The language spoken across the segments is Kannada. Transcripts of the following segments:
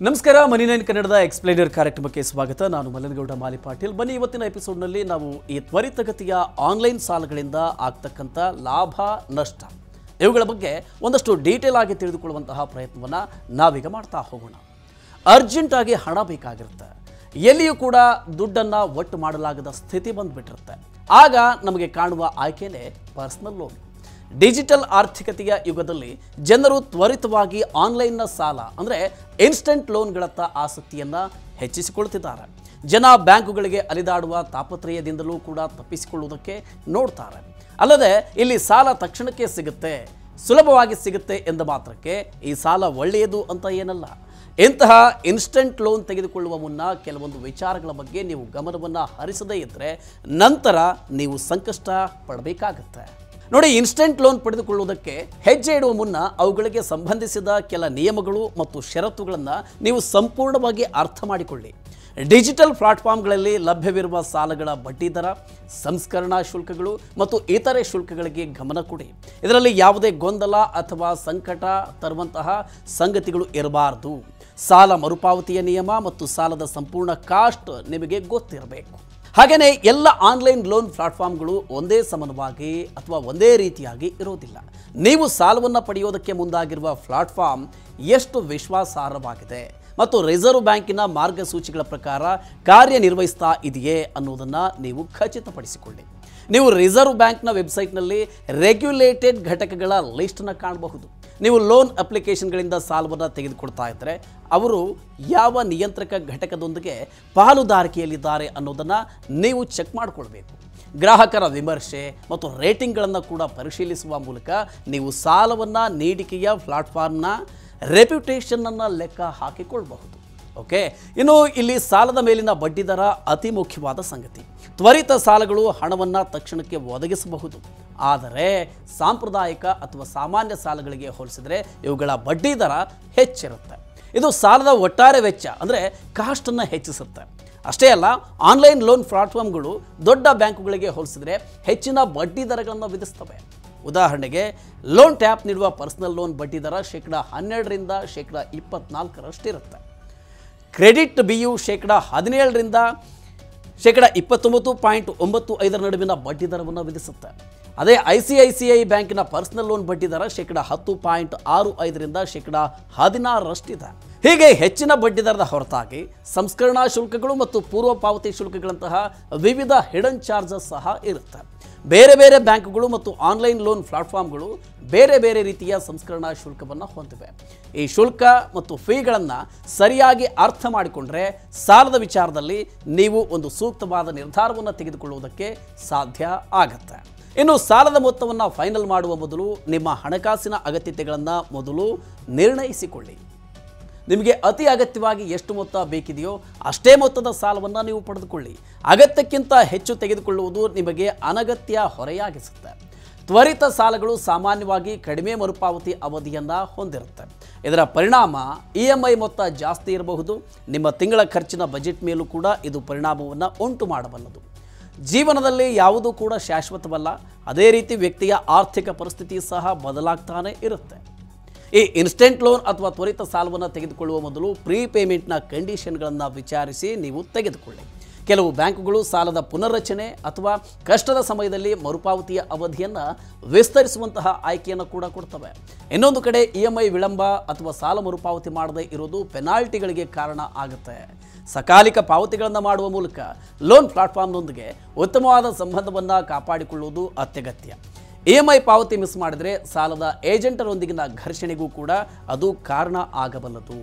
ನಮಸ್ಕಾರ ಮನಿ ನೈನ್ ಕನ್ನಡದ ಎಕ್ಸ್ಪ್ಲೈನರ್ ಕಾರ್ಯಕ್ರಮಕ್ಕೆ ಸ್ವಾಗತ. ನಾನು ಮಲ್ಲನಗೌಡ ಮಾಲಿ ಪಾಟೀಲ್. ಬನ್ನಿ, ಇವತ್ತಿನ ಎಪಿಸೋಡ್ನಲ್ಲಿ ನಾವು ಈ ತ್ವರಿತಗತಿಯ ಆನ್ಲೈನ್ ಸಾಲಗಳಿಂದ ಆಗ್ತಕ್ಕಂಥ ಲಾಭ ನಷ್ಟ ಇವುಗಳ ಬಗ್ಗೆ ಒಂದಷ್ಟು ಡೀಟೇಲ್ ಆಗಿ ತಿಳಿದುಕೊಳ್ಳುವಂತಹ ಪ್ರಯತ್ನವನ್ನು ನಾವೀಗ ಮಾಡ್ತಾ ಹೋಗೋಣ. ಅರ್ಜೆಂಟಾಗಿ ಹಣ ಬೇಕಾಗಿರುತ್ತೆ, ಎಲ್ಲಿಯೂ ಕೂಡ ದುಡ್ಡನ್ನು ಒಟ್ಟು ಮಾಡಲಾಗದ ಸ್ಥಿತಿ ಬಂದುಬಿಟ್ಟಿರುತ್ತೆ. ಆಗ ನಮಗೆ ಕಾಣುವ ಆಯ್ಕೆನೇ ಪರ್ಸನಲ್ ಲೋನ್. ಡಿಜಿಟಲ್ ಆರ್ಥಿಕತೆಯ ಯುಗದಲ್ಲಿ ಜನರು ತ್ವರಿತವಾಗಿ ಆನ್ಲೈನ್ನ ಸಾಲ ಅಂದರೆ ಇನ್ಸ್ಟೆಂಟ್ ಲೋನ್ಗಳತ್ತ ಆಸಕ್ತಿಯನ್ನು ಹೆಚ್ಚಿಸಿಕೊಳ್ತಿದ್ದಾರೆ. ಜನ ಬ್ಯಾಂಕುಗಳಿಗೆ ಅಲಿದಾಡುವ ತಾಪತ್ರಯದಿಂದಲೂ ಕೂಡ ತಪ್ಪಿಸಿಕೊಳ್ಳುವುದಕ್ಕೆ ನೋಡ್ತಾರೆ. ಅಲ್ಲದೆ ಇಲ್ಲಿ ಸಾಲ ತಕ್ಷಣಕ್ಕೆ ಸಿಗುತ್ತೆ, ಸುಲಭವಾಗಿ ಸಿಗುತ್ತೆ ಎಂದ ಮಾತ್ರಕ್ಕೆ ಈ ಸಾಲ ಒಳ್ಳೆಯದು ಅಂತ ಏನಲ್ಲ. ಇಂತಹ ಇನ್ಸ್ಟೆಂಟ್ ಲೋನ್ ತೆಗೆದುಕೊಳ್ಳುವ ಮುನ್ನ ಕೆಲವೊಂದು ವಿಚಾರಗಳ ಬಗ್ಗೆ ನೀವು ಗಮನವನ್ನು ಹರಿಸದೇ ಇದ್ದರೆ ನಂತರ ನೀವು ಸಂಕಷ್ಟ ಪಡಬೇಕಾಗತ್ತೆ. ನೋಡಿ, ಇನ್ಸ್ಟೆಂಟ್ ಲೋನ್ ಪಡೆದುಕೊಳ್ಳುವುದಕ್ಕೆ ಹೆಜ್ಜೆ ಇಡುವ ಮುನ್ನ ಅವುಗಳಿಗೆ ಸಂಬಂಧಿಸಿದ ಕೆಲ ನಿಯಮಗಳು ಮತ್ತು ಷರತ್ತುಗಳನ್ನು ನೀವು ಸಂಪೂರ್ಣವಾಗಿ ಅರ್ಥ ಮಾಡಿಕೊಳ್ಳಿ. ಡಿಜಿಟಲ್ ಪ್ಲಾಟ್ಫಾರ್ಮ್ಗಳಲ್ಲಿ ಲಭ್ಯವಿರುವ ಸಾಲಗಳ ಬಡ್ಡಿದರ, ಸಂಸ್ಕರಣಾ ಶುಲ್ಕಗಳು ಮತ್ತು ಇತರೆ ಶುಲ್ಕಗಳಿಗೆ ಗಮನ ಕೊಡಿ. ಇದರಲ್ಲಿ ಯಾವುದೇ ಗೊಂದಲ ಅಥವಾ ಸಂಕಟ ತರುವಂತಹ ಸಂಗತಿಗಳು ಇರಬಾರದು. ಸಾಲ ಮರುಪಾವತಿಯ ನಿಯಮ ಮತ್ತು ಸಾಲದ ಸಂಪೂರ್ಣ ಕಾಸ್ಟ್ ನಿಮಗೆ ಗೊತ್ತಿರಬೇಕು. ಹಾಗೆಯೇ ಎಲ್ಲ ಆನ್ಲೈನ್ ಲೋನ್ ಪ್ಲಾಟ್ಫಾರ್ಮ್ಗಳು ಒಂದೇ ಸಮಾನವಾಗಿ ಅಥವಾ ಒಂದೇ ರೀತಿಯಾಗಿ ಇರೋದಿಲ್ಲ. ನೀವು ಸಾಲವನ್ನು ಪಡೆಯೋದಕ್ಕೆ ಮುಂದಾಗಿರುವ ಪ್ಲಾಟ್ಫಾರ್ಮ್ ಎಷ್ಟು ವಿಶ್ವಾಸಾರ್ಹವಾಗಿದೆ ಮತ್ತು ರಿಸರ್ವ್ ಬ್ಯಾಂಕಿನ ಮಾರ್ಗಸೂಚಿಗಳ ಪ್ರಕಾರ ಕಾರ್ಯನಿರ್ವಹಿಸ್ತಾ ಇದೆಯೇ ಅನ್ನೋದನ್ನು ನೀವು ಖಚಿತಪಡಿಸಿಕೊಳ್ಳಿ. ನೀವು ರಿಸರ್ವ್ ಬ್ಯಾಂಕ್ನ ವೆಬ್ಸೈಟ್ನಲ್ಲಿ ರೆಗ್ಯುಲೇಟೆಡ್ ಘಟಕಗಳ ಲಿಸ್ಟನ್ನು ಕಾಣಬಹುದು. ನೀವು ಲೋನ್ ಅಪ್ಲಿಕೇಶನ್ಗಳಿಂದ ಸಾಲವನ್ನು ತೆಗೆದುಕೊಳ್ತಾ ಇದ್ದರೆ ಅವರು ಯಾವ ನಿಯಂತ್ರಕ ಘಟಕದೊಂದಿಗೆ ಪಾಲುದಾರಿಕೆಯಲ್ಲಿದ್ದಾರೆ ಅನ್ನೋದನ್ನು ನೀವು ಚೆಕ್ ಮಾಡಿಕೊಳ್ಬೇಕು. ಗ್ರಾಹಕರ ವಿಮರ್ಶೆ ಮತ್ತು ರೇಟಿಂಗ್ಗಳನ್ನು ಕೂಡ ಪರಿಶೀಲಿಸುವ ಮೂಲಕ ನೀವು ಸಾಲವನ್ನು ನೀಡಿಕೆಯ ಪ್ಲಾಟ್ಫಾರ್ಮ್ನ ರೆಪ್ಯುಟೇಷನನ್ನು ಲೆಕ್ಕ ಹಾಕಿಕೊಳ್ಳಬಹುದು. ಓಕೆ, ಇನ್ನು ಇಲ್ಲಿ ಸಾಲದ ಮೇಲಿನ ಬಡ್ಡಿದರ ಅತಿ ಮುಖ್ಯವಾದ ಸಂಗತಿ. ತ್ವರಿತ ಸಾಲಗಳು ಹಣವನ್ನು ತಕ್ಷಣಕ್ಕೆ ಒದಗಿಸಬಹುದು, ಆದರೆ ಸಾಂಪ್ರದಾಯಿಕ ಅಥವಾ ಸಾಮಾನ್ಯ ಸಾಲಗಳಿಗೆ ಹೋಲಿಸಿದರೆ ಇವುಗಳ ಬಡ್ಡಿದರ ಹೆಚ್ಚಿರುತ್ತೆ. ಇದು ಸಾಲದ ಒಟ್ಟಾರೆ ವೆಚ್ಚ ಅಂದರೆ ಕಾಸ್ಟನ್ನು ಹೆಚ್ಚಿಸುತ್ತೆ. ಅಷ್ಟೇ ಅಲ್ಲ, ಆನ್ಲೈನ್ ಲೋನ್ ಪ್ಲಾಟ್ಫಾರ್ಮ್ಗಳು ದೊಡ್ಡ ಬ್ಯಾಂಕುಗಳಿಗೆ ಹೋಲಿಸಿದರೆ ಹೆಚ್ಚಿನ ಬಡ್ಡಿ ದರಗಳನ್ನು ವಿಧಿಸ್ತವೆ. ಉದಾಹರಣೆಗೆ, ಲೋನ್ ಟ್ಯಾಪ್ ನೀಡುವ ಪರ್ಸನಲ್ ಲೋನ್ ಬಡ್ಡಿದರ -12% -24% ಕ್ರೆಡಿಟ್ ಬಿಯು -17% -29.95% ನಡುವಿನ ಬಡ್ಡಿ ದರವನ್ನು ವಿಧಿಸುತ್ತೆ. ಅದೇ ICICI ಬ್ಯಾಂಕಿನ ಪರ್ಸನಲ್ ಲೋನ್ ಬಡ್ಡಿ ದರ -10.65% -16% ಇದೆ. ಹೀಗೆ ಹೆಚ್ಚಿನ ಬಡ್ಡಿ ದರದ ಹೊರತಾಗಿ ಸಂಸ್ಕರಣಾ ಶುಲ್ಕಗಳು ಮತ್ತು ಪೂರ್ವ ಪಾವತಿ ಶುಲ್ಕಗಳಂತಹ ವಿವಿಧ ಹಿಡನ್ ಚಾರ್ಜಸ್ ಸಹ ಇರುತ್ತೆ. ಬೇರೆ ಬೇರೆ ಬ್ಯಾಂಕುಗಳು ಮತ್ತು ಆನ್ಲೈನ್ ಲೋನ್ ಪ್ಲಾಟ್ಫಾರ್ಮ್ಗಳು ಬೇರೆ ಬೇರೆ ರೀತಿಯ ಸಂಸ್ಕರಣಾ ಶುಲ್ಕವನ್ನು ಹೊಂದಿವೆ. ಈ ಶುಲ್ಕ ಮತ್ತು ಫೀಗಳನ್ನು ಸರಿಯಾಗಿ ಅರ್ಥ ಮಾಡಿಕೊಂಡ್ರೆ ಸಾಲದ ವಿಚಾರದಲ್ಲಿ ನೀವು ಒಂದು ಸೂಕ್ತವಾದ ನಿರ್ಧಾರವನ್ನು ತೆಗೆದುಕೊಳ್ಳುವುದಕ್ಕೆ ಸಾಧ್ಯ ಆಗುತ್ತೆ. ಇನ್ನು ಸಾಲದ ಮೊತ್ತವನ್ನು ಫೈನಲ್ ಮಾಡುವ ಮೊದಲು ನಿಮ್ಮ ಹಣಕಾಸಿನ ಅಗತ್ಯತೆಗಳನ್ನು ಮೊದಲು ನಿರ್ಣಯಿಸಿಕೊಳ್ಳಿ. ನಿಮಗೆ ಅತಿ ಅಗತ್ಯವಾಗಿ ಎಷ್ಟು ಮೊತ್ತ ಬೇಕಿದೆಯೋ ಅಷ್ಟೇ ಮೊತ್ತದ ಸಾಲವನ್ನು ನೀವು ಪಡೆದುಕೊಳ್ಳಿ. ಅಗತ್ಯಕ್ಕಿಂತ ಹೆಚ್ಚು ತೆಗೆದುಕೊಳ್ಳುವುದು ನಿಮಗೆ ಅನಗತ್ಯ ಹೊರೆಯಾಗಿಸುತ್ತೆ. ತ್ವರಿತ ಸಾಲಗಳು ಸಾಮಾನ್ಯವಾಗಿ ಕಡಿಮೆ ಮರುಪಾವತಿ ಅವಧಿಯನ್ನು ಹೊಂದಿರುತ್ತೆ. ಇದರ ಪರಿಣಾಮ EMI ಮೊತ್ತ ಜಾಸ್ತಿ ಇರಬಹುದು. ನಿಮ್ಮ ತಿಂಗಳ ಖರ್ಚಿನ ಬಜೆಟ್ ಮೇಲೂ ಕೂಡ ಇದು ಪರಿಣಾಮವನ್ನು ಉಂಟು ಮಾಡಬಲ್ಲದು. ಜೀವನದಲ್ಲಿ ಯಾವುದೂ ಕೂಡ ಶಾಶ್ವತವಲ್ಲ. ಅದೇ ರೀತಿ ವ್ಯಕ್ತಿಯ ಆರ್ಥಿಕ ಪರಿಸ್ಥಿತಿ ಸಹ ಬದಲಾಗ್ತಾನೆ ಇರುತ್ತೆ. ಈ ಇನ್ಸ್ಟೆಂಟ್ ಲೋನ್ ಅಥವಾ ತ್ವರಿತ ಸಾಲವನ್ನು ತೆಗೆದುಕೊಳ್ಳುವ ಮೊದಲು ಪ್ರೀಪೇಮೆಂಟ್ನ ಕಂಡೀಷನ್ಗಳನ್ನು ವಿಚಾರಿಸಿ ನೀವು ತೆಗೆದುಕೊಳ್ಳಿ. ಕೆಲವು ಬ್ಯಾಂಕುಗಳು ಸಾಲದ ಪುನರ್ರಚನೆ ಅಥವಾ ಕಷ್ಟದ ಸಮಯದಲ್ಲಿ ಮರುಪಾವತಿಯ ಅವಧಿಯನ್ನು ವಿಸ್ತರಿಸುವಂತಹ ಆಯ್ಕೆಯನ್ನು ಕೂಡ ಕೊಡ್ತವೆ. ಇನ್ನೊಂದು ಕಡೆ EMI ವಿಳಂಬ ಅಥವಾ ಸಾಲ ಮರುಪಾವತಿ ಮಾಡದೇ ಇರೋದು ಪೆನಾಲ್ಟಿಗಳಿಗೆ ಕಾರಣ ಆಗುತ್ತೆ. ಸಕಾಲಿಕ ಪಾವತಿಗಳನ್ನು ಮಾಡುವ ಮೂಲಕ ಲೋನ್ ಪ್ಲಾಟ್ಫಾರ್ಮ್ನೊಂದಿಗೆ ಉತ್ತಮವಾದ ಸಂಬಂಧವನ್ನು ಕಾಪಾಡಿಕೊಳ್ಳುವುದು ಅತ್ಯಗತ್ಯ. EMI ಪಾವತಿ ಮಿಸ್ ಮಾಡಿದರೆ ಸಾಲದ ಏಜೆಂಟರೊಂದಿಗಿನ ಘರ್ಷಣೆಗೂ ಕೂಡ ಅದು ಕಾರಣ ಆಗಬಲ್ಲದು.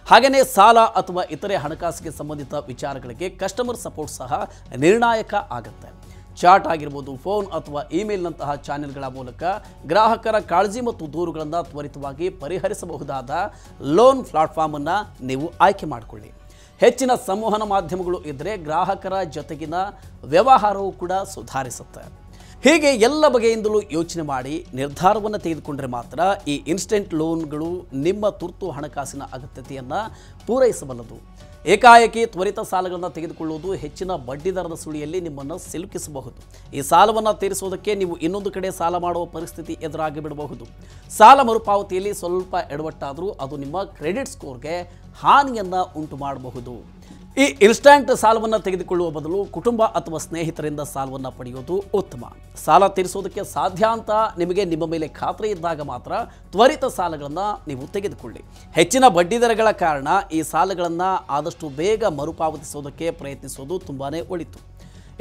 ಹಾಗೆಯೇ ಸಾಲ ಅಥವಾ ಇತರೆ ಹಣಕಾಸಿಗೆ ಸಂಬಂಧಿತ ವಿಚಾರಗಳಿಗೆ ಕಸ್ಟಮರ್ ಸಪೋರ್ಟ್ ಸಹ ನಿರ್ಣಾಯಕ ಆಗುತ್ತೆ. ಚಾಟ್ ಆಗಿರ್ಬೋದು, ಫೋನ್ ಅಥವಾ ಇಮೇಲ್ನಂತಹ ಚಾನೆಲ್ಗಳ ಮೂಲಕ ಗ್ರಾಹಕರ ಕಾಳಜಿ ಮತ್ತು ದೂರುಗಳನ್ನು ತ್ವರಿತವಾಗಿ ಪರಿಹರಿಸಬಹುದಾದ ಲೋನ್ ಪ್ಲಾಟ್ಫಾರ್ಮನ್ನು ನೀವು ಆಯ್ಕೆ ಮಾಡಿಕೊಳ್ಳಿ. ಹೆಚ್ಚಿನ ಸಂವಹನ ಮಾಧ್ಯಮಗಳು ಇದ್ದರೆ ಗ್ರಾಹಕರ ಜೊತೆಗಿನ ವ್ಯವಹಾರವೂ ಕೂಡ ಸುಧಾರಿಸುತ್ತೆ. ಹೀಗೆ ಎಲ್ಲ ಬಗೆಯಿಂದಲೂ ಯೋಚನೆ ಮಾಡಿ ನಿರ್ಧಾರವನ್ನು ತೆಗೆದುಕೊಂಡರೆ ಮಾತ್ರ ಈ ಇನ್ಸ್ಟೆಂಟ್ ಲೋನ್ಗಳು ನಿಮ್ಮ ತುರ್ತು ಹಣಕಾಸಿನ ಅಗತ್ಯತೆಯನ್ನು ಪೂರೈಸಬಲ್ಲದು. ಏಕಾಏಕಿ ತ್ವರಿತ ಸಾಲಗಳನ್ನು ತೆಗೆದುಕೊಳ್ಳುವುದು ಹೆಚ್ಚಿನ ಬಡ್ಡಿ ದರದ ಸುಳಿಯಲ್ಲಿ ನಿಮ್ಮನ್ನು ಸಿಲುಕಿಸಬಹುದು. ಈ ಸಾಲವನ್ನು ತೀರಿಸುವುದಕ್ಕೆ ನೀವು ಇನ್ನೊಂದು ಕಡೆ ಸಾಲ ಮಾಡುವ ಪರಿಸ್ಥಿತಿ ಎದುರಾಗಿ ಬಿಡಬಹುದು. ಸಾಲ ಮರುಪಾವತಿಯಲ್ಲಿ ಸ್ವಲ್ಪ ಎಡವಟ್ಟಾದರೂ ಅದು ನಿಮ್ಮ ಕ್ರೆಡಿಟ್ ಸ್ಕೋರ್ಗೆ ಹಾನಿಯನ್ನು ಉಂಟು ಮಾಡಬಹುದು. ಈ ಇನ್ಸ್ಟಂಟ್ ಸಾಲವನ್ನು ತೆಗೆದುಕೊಳ್ಳುವ ಬದಲು ಕುಟುಂಬ ಅಥವಾ ಸ್ನೇಹಿತರಿಂದ ಸಾಲವನ್ನು ಪಡೆಯುವುದು ಉತ್ತಮ. ಸಾಲ ತೀರಿಸೋದಕ್ಕೆ ಸಾಧ್ಯ ಅಂತ ನಿಮಗೆ ನಿಮ್ಮ ಮೇಲೆ ಖಾತ್ರಿ ಇದ್ದಾಗ ಮಾತ್ರ ತ್ವರಿತ ಸಾಲಗಳನ್ನು ನೀವು ತೆಗೆದುಕೊಳ್ಳಿ. ಹೆಚ್ಚಿನ ಬಡ್ಡಿದರಗಳ ಕಾರಣ ಈ ಸಾಲಗಳನ್ನು ಆದಷ್ಟು ಬೇಗ ಮರುಪಾವತಿಸೋದಕ್ಕೆ ಪ್ರಯತ್ನಿಸೋದು ತುಂಬಾ ಒಳಿತು.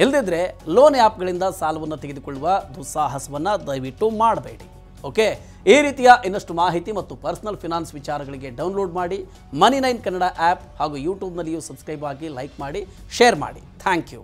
ಇಲ್ಲದಿದ್ದರೆ ಲೋನ್ ಆ್ಯಪ್ಗಳಿಂದ ಸಾಲವನ್ನು ತೆಗೆದುಕೊಳ್ಳುವ ದುಸ್ಸಾಹಸವನ್ನು ದಯವಿಟ್ಟು ಮಾಡಬೇಡಿ. ಓಕೆ, ಈ ರೀತಿಯ ಇನ್ನಷ್ಟು ಮಾಹಿತಿ ಮತ್ತು ಪರ್ಸನಲ್ ಫಿನಾನ್ಸ್ ವಿಚಾರಗಳಿಗೆ ಡೌನ್ಲೋಡ್ ಮಾಡಿ Money9 ಕನ್ನಡ ಆ್ಯಪ್ ಹಾಗೂ ಯೂಟ್ಯೂಬ್ನಲ್ಲಿಯೂ ಸಬ್ಸ್ಕ್ರೈಬ್ ಆಗಿ, ಲೈಕ್ ಮಾಡಿ, ಶೇರ್ ಮಾಡಿ. Thank you.